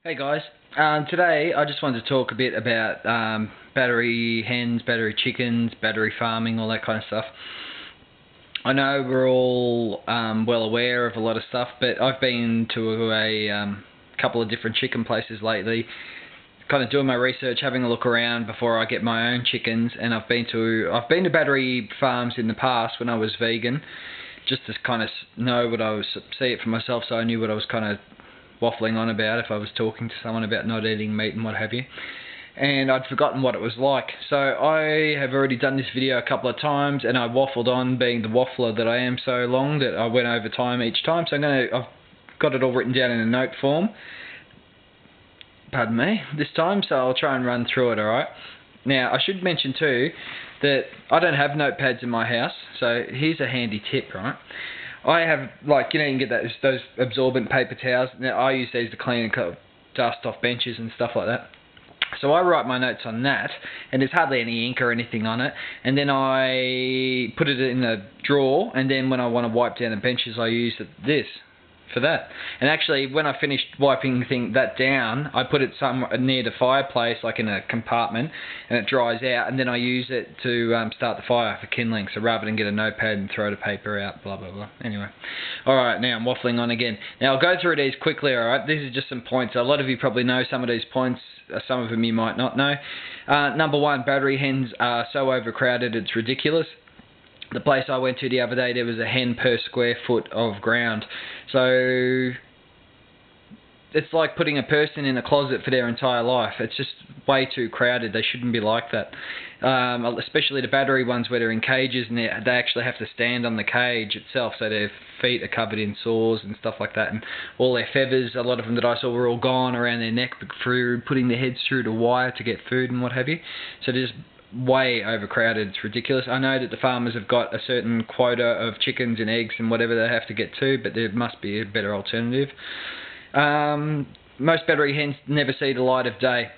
Hey guys, today I just wanted to talk a bit about battery hens, battery chickens, battery farming, all that kind of stuff. I know we're all well aware of a lot of stuff, but I've been to a couple of different chicken places lately, kind of doing my research, having a look around before I get my own chickens, and I've been to battery farms in the past when I was vegan, just to kind of know what see it for myself, so I knew what I was kind of waffling on about if I was talking to someone about not eating meat and what have you. And I'd forgotten what it was like. So I have already done this video a couple of times, and I waffled on, being the waffler that I am, so long that I went over time each time. So I've got it all written down in a note form. Pardon me, this time, so I'll try and run through it, alright? Now, I should mention too that I don't have notepads in my house, so here's a handy tip, right? I have, like, you can get those absorbent paper towels. Now, I use these to clean and dust off benches and stuff like that. So I write my notes on that, and there's hardly any ink or anything on it. And then I put it in a drawer, and then when I want to wipe down the benches, I use this for that. And actually, when I finished wiping that down, I put it somewhere near the fireplace, like in a compartment, and it dries out, and then I use it to start the fire for kindling. So rather than get a notepad and throw the paper out, blah blah blah. Anyway, alright, now I'm waffling on again. Now I'll go through these quickly, alright? This is just some points. A lot of you probably know some of these points, some of them you might not know. Number one, battery hens are so overcrowded it's ridiculous. The place I went to the other day, there was a hen per square foot of ground. So it's like putting a person in a closet for their entire life. It's just way too crowded. They shouldn't be like that. Especially the battery ones where they're in cages and they actually have to stand on the cage itself, so their feet are covered in sores and stuff like that. And all their feathers, a lot of them that I saw were all gone around their neck through putting their heads through the wire to get food and what have you. So they're just way overcrowded. It's ridiculous. I know that the farmers have got a certain quota of chickens and eggs and whatever they have to get to, but there must be a better alternative. Most battery hens never see the light of day.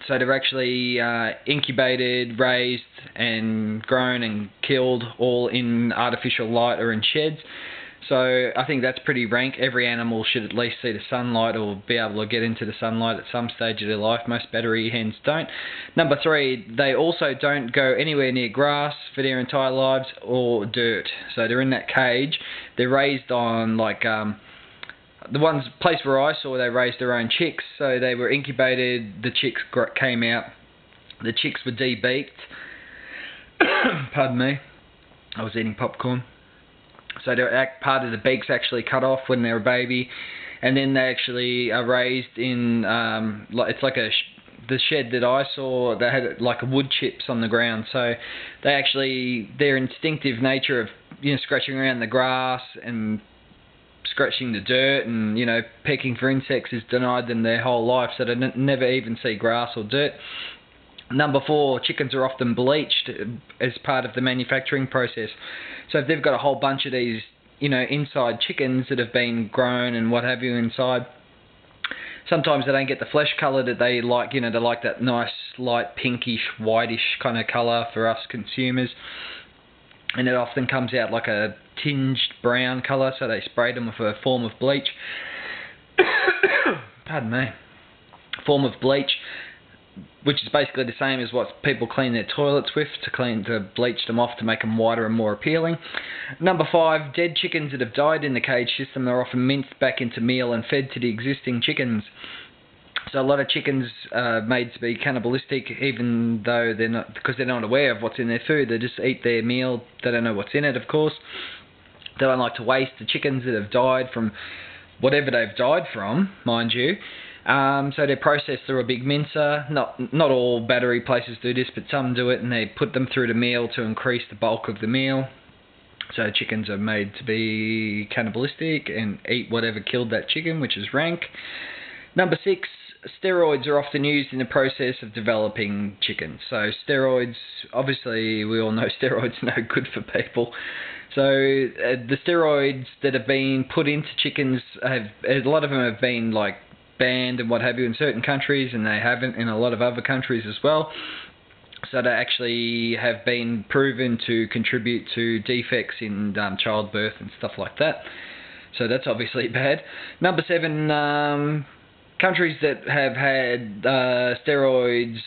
So they're actually incubated, raised and grown and killed all in artificial light or in sheds. So I think that's pretty rank. Every animal should at least see the sunlight or be able to get into the sunlight at some stage of their life. Most battery hens don't. Number three, they also don't go anywhere near grass for their entire lives or dirt. So they're in that cage. They're raised on the place where I saw, they raised their own chicks. So they were incubated, the chicks came out, the chicks were de-beaked. Pardon me, I was eating popcorn. So part of the beak's actually cut off when they're a baby, and then they actually are raised in it's like the shed that I saw. They had like wood chips on the ground, so their instinctive nature of scratching around the grass and scratching the dirt and pecking for insects has denied them their whole life, so they never even see grass or dirt. Number four, chickens are often bleached as part of the manufacturing process. So if they've got a whole bunch of these, inside chickens that have been grown and what have you inside, sometimes they don't get the flesh colour that they like. They like that nice, light, pinkish, whitish kind of colour for us consumers. And it often comes out like a tinged brown colour, so they sprayed them with a form of bleach. Pardon me. Form of bleach, which is basically the same as what people clean their toilets with, to bleach them off to make them whiter and more appealing. Number five, dead chickens that have died in the cage system are often minced back into meal and fed to the existing chickens. So a lot of chickens are made to be cannibalistic, even though because they're not aware of what's in their food. They just eat their meal. They don't know what's in it, of course. They don't like to waste the chickens that have died from whatever they've died from, mind you. So they're processed through a big mincer. Not all battery places do this, but some do it, and they put them through the meal to increase the bulk of the meal. So chickens are made to be cannibalistic and eat whatever killed that chicken, which is rank. Number six, steroids are often used in the process of developing chickens. So steroids, obviously we all know steroids are no good for people. So the steroids that have been put into chickens, a lot of them have been banned and what have you in certain countries, and they haven't in a lot of other countries as well. So they actually have been proven to contribute to defects in childbirth and stuff like that. So that's obviously bad. Number seven, countries that have had steroids,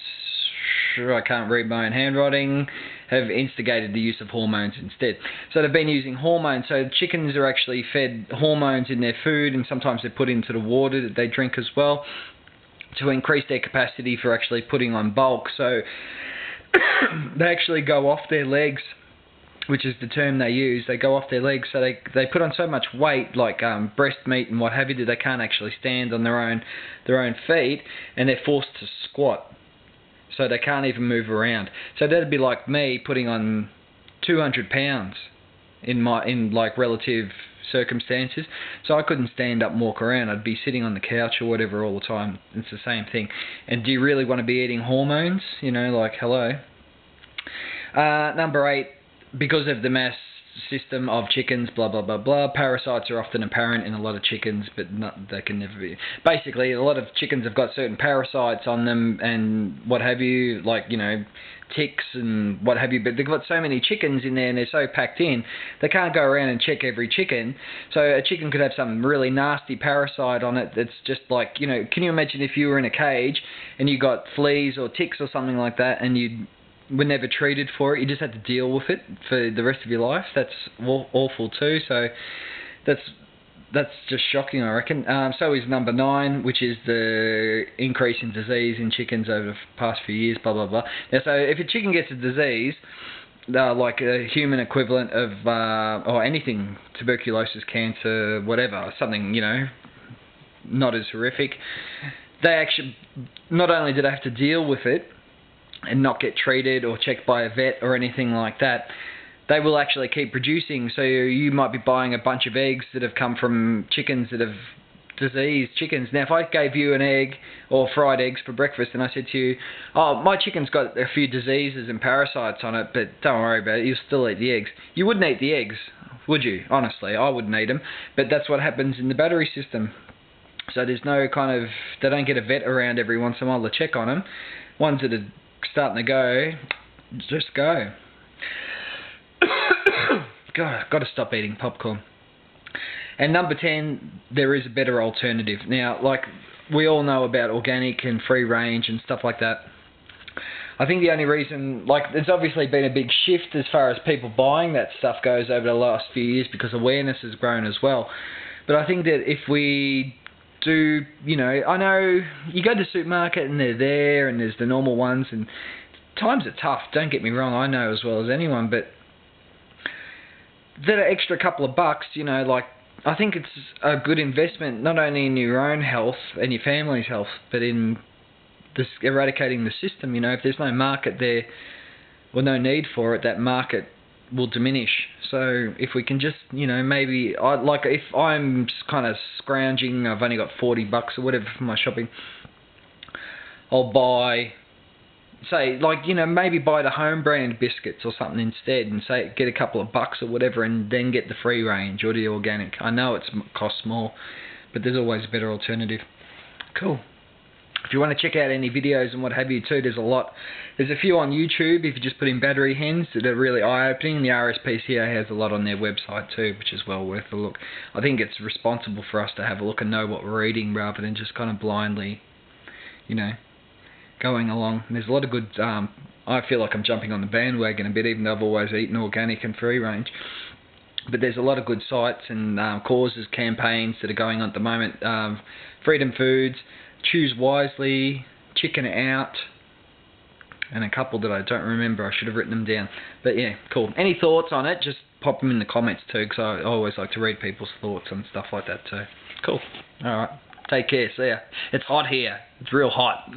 I can't read my own handwriting, have instigated the use of hormones instead. So they've been using hormones. So chickens are actually fed hormones in their food, and sometimes they're put into the water that they drink as well, to increase their capacity for actually putting on bulk. So they actually go off their legs, which is the term they use. They go off their legs, so they put on so much weight, like breast meat and what have you, that they can't actually stand on their own feet, and they're forced to squat. So they can't even move around. So that'd be like me putting on 200 pounds in like relative circumstances. So I couldn't stand up and walk around. I'd be sitting on the couch or whatever all the time. It's the same thing. And do you really want to be eating hormones? You know, like, hello. Number 8, because of the mass system of chickens, blah blah blah blah, parasites are often apparent in a lot of chickens, but they can never be. Basically, a lot of chickens have got certain parasites on them and what have you, like, you know, ticks and what have you, but they've got so many chickens in there and they're so packed in, they can't go around and check every chicken. So a chicken could have some really nasty parasite on it that's just like, you know, can you imagine if you were in a cage and you got fleas or ticks or something like that, and you were never treated for it, you just had to deal with it for the rest of your life? That's awful too. So that's just shocking, I reckon. So is number 9, which is the increase in disease in chickens over the past few years, blah blah blah. Now, so if a chicken gets a disease, like a human equivalent of or anything, tuberculosis, cancer, whatever, something, you know, not as horrific, they actually, not only do they have to deal with it and not get treated or checked by a vet or anything like that, they will actually keep producing. So you might be buying a bunch of eggs that have come from chickens that have diseased chickens. Now, if I gave you an egg or fried eggs for breakfast and I said to you, oh, my chicken's got a few diseases and parasites on it, but don't worry about it, you'll still eat the eggs. You wouldn't eat the eggs, would you? Honestly, I wouldn't eat them. But that's what happens in the battery system. So there's no kind of, they don't get a vet around every once in a while to check on them. Ones that are starting to go, just go. God, got to stop eating popcorn. And number 10, there is a better alternative. Now, like, we all know about organic and free range and stuff like that. I think the only reason, like, there's obviously been a big shift as far as people buying that stuff goes over the last few years, because awareness has grown as well. But I think that if we do, you know, I know you go to the supermarket and they're there and there's the normal ones, and times are tough, don't get me wrong, I know as well as anyone, but that extra couple of bucks, you know, like, I think it's a good investment, not only in your own health and your family's health, but in this eradicating the system. You know, if there's no market there, or no need for it, that market will diminish. So if we can just, you know, maybe, like, if I'm kind of scrounging, I've only got 40 bucks or whatever for my shopping, I'll buy, say, like, you know, maybe buy the home brand biscuits or something instead, and say get a couple of bucks or whatever, and then get the free range or the organic. I know it costs more, but there's always a better alternative. Cool. If you want to check out any videos and what have you too, there's a lot. There's a few on YouTube if you just put in battery hens that are really eye-opening. The RSPCA has a lot on their website too, which is well worth a look. I think it's responsible for us to have a look and know what we're eating, rather than just kind of blindly, you know, going along. And there's a lot of good, I feel like I'm jumping on the bandwagon a bit, even though I've always eaten organic and free range. But there's a lot of good sites and causes, campaigns that are going on at the moment. Freedom Foods, Choose Wisely, Chicken Out, and a couple that I don't remember. I should have written them down. But yeah, cool. Any thoughts on it, just pop them in the comments too, because I always like to read people's thoughts and stuff like that too. Cool. Alright, take care, see ya. It's hot here. It's real hot.